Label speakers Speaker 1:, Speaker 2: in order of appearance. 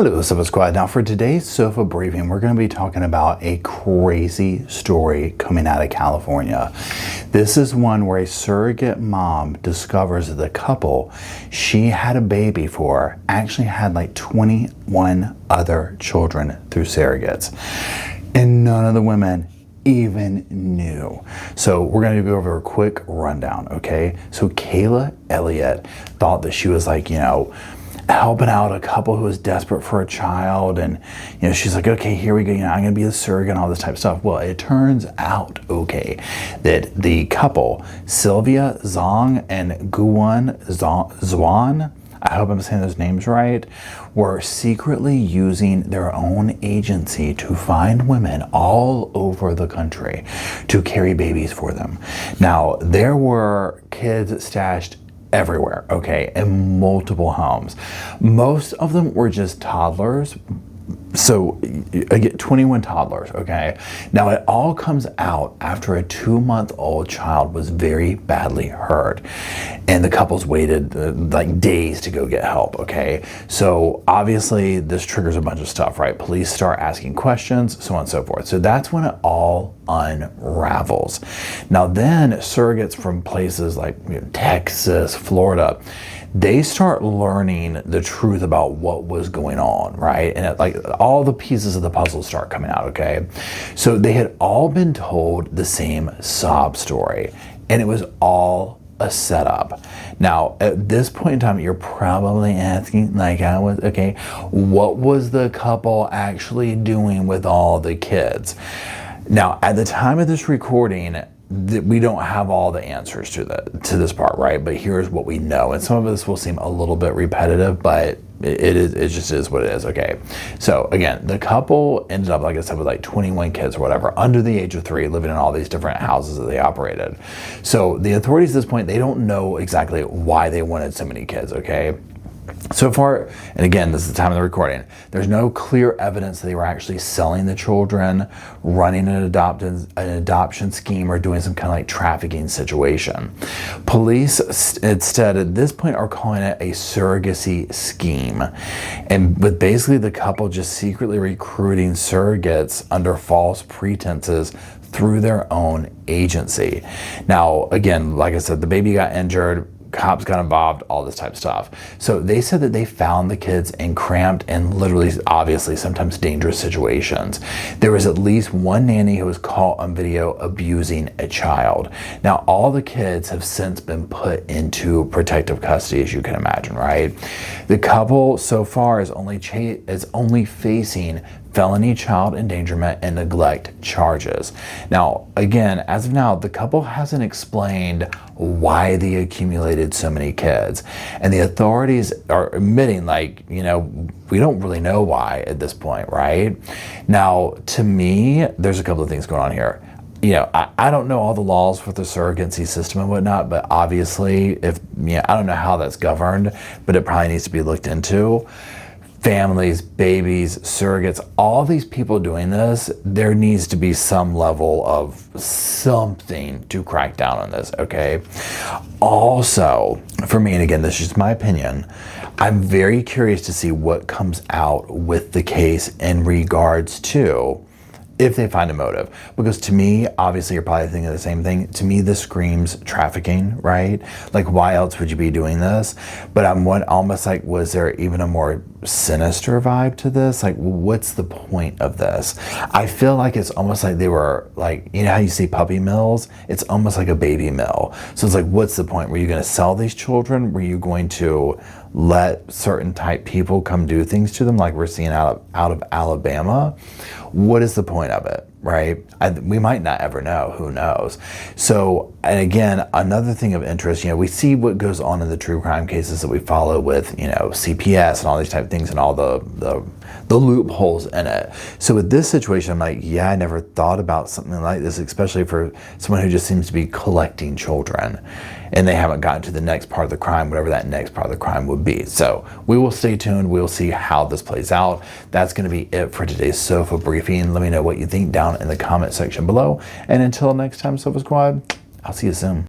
Speaker 1: Hello, Sofa Squad. Now for today's Sofa briefing, we're going to be talking about a crazy story coming out of California. This is one where a surrogate mom discovers that the couple she had a baby for actually had like 21 other children through surrogates. And none of the women even knew. So we're going to go over a quick rundown, okay? So Kayla Elliott thought that she was like, helping out a couple who was desperate for a child, and she's like, okay, here we go, I'm gonna be the surrogate and all this type of stuff. Well, it turns out, okay, that the couple, Silva, Zhang, and Xuan, I hope I'm saying those names right, were secretly using their own agency to find women all over the country to carry babies for them. Now, there were kids stashed everywhere, okay, in multiple homes. Most of them were just toddlers. So I get 21 toddlers, okay? Now it all comes out after a 2-month-old child was very badly hurt, and the couples waited like days to go get help, okay? So obviously this triggers a bunch of stuff, right? Police start asking questions, so on and so forth. So that's when it all unravels. Now then surrogates from places like Texas, Florida, they start learning the truth about what was going on, right? And like all the pieces of the puzzle start coming out, okay? So they had all been told the same sob story, and it was all a setup. Now, at this point in time, you're probably asking, like I was, okay, what was the couple actually doing with all the kids? Now, at the time of this recording, we don't have all the answers to this part, right? But here's what we know, and some of this will seem a little bit repetitive, but it just is what it is, okay? So again, the couple ended up, like I said, with like 21 kids or whatever, under the age of 3, living in all these different houses that they operated. So the authorities at this point, they don't know exactly why they wanted so many kids, okay? So far, and again, this is the time of the recording, there's no clear evidence that they were actually selling the children, running an adoption scheme, or doing some kind of like trafficking situation. Police instead at this point are calling it a surrogacy scheme, and with basically the couple just secretly recruiting surrogates under false pretenses through their own agency. Now, again, like I said, the baby got injured, cops got involved, all this type of stuff. So they said that they found the kids in cramped and literally, obviously, sometimes dangerous situations. There was at least one nanny who was caught on video abusing a child. Now, all the kids have since been put into protective custody, as you can imagine, right? The couple so far is only facing felony child endangerment and neglect charges. Now, again, as of now, the couple hasn't explained why they accumulated so many kids. And the authorities are admitting, like, we don't really know why at this point, right? Now, to me, there's a couple of things going on here. I don't know all the laws with the surrogacy system and whatnot, but obviously, I don't know how that's governed, but it probably needs to be looked into. Families, babies, surrogates, all these people doing this, there needs to be some level of something to crack down on this, okay? Also, for me, and again, this is just my opinion, I'm very curious to see what comes out with the case in regards to if they find a motive. Because to me, obviously you're probably thinking the same thing. To me, this screams trafficking, right? Like, why else would you be doing this? But I'm almost like, was there even a more sinister vibe to this? Like, what's the point of this? I feel like it's almost like they were like, how you see puppy mills? It's almost like a baby mill. So it's like, what's the point? Were you gonna sell these children? Were you going to let certain type people come do things to them, like we're seeing out of Alabama? What is the point of it, right? We might not ever know, who knows? So, and again, another thing of interest, we see what goes on in the true crime cases that we follow with, CPS and all these type of things and all the loopholes in it. So with this situation, I'm like, yeah, I never thought about something like this, especially for someone who just seems to be collecting children, and they haven't gotten to the next part of the crime, whatever that next part of the crime would be. So we will stay tuned. We'll see how this plays out. That's going to be it for today's Sofa briefing. Let me know what you think down in the comment section below. And until next time, Sofa Squad, I'll see you soon.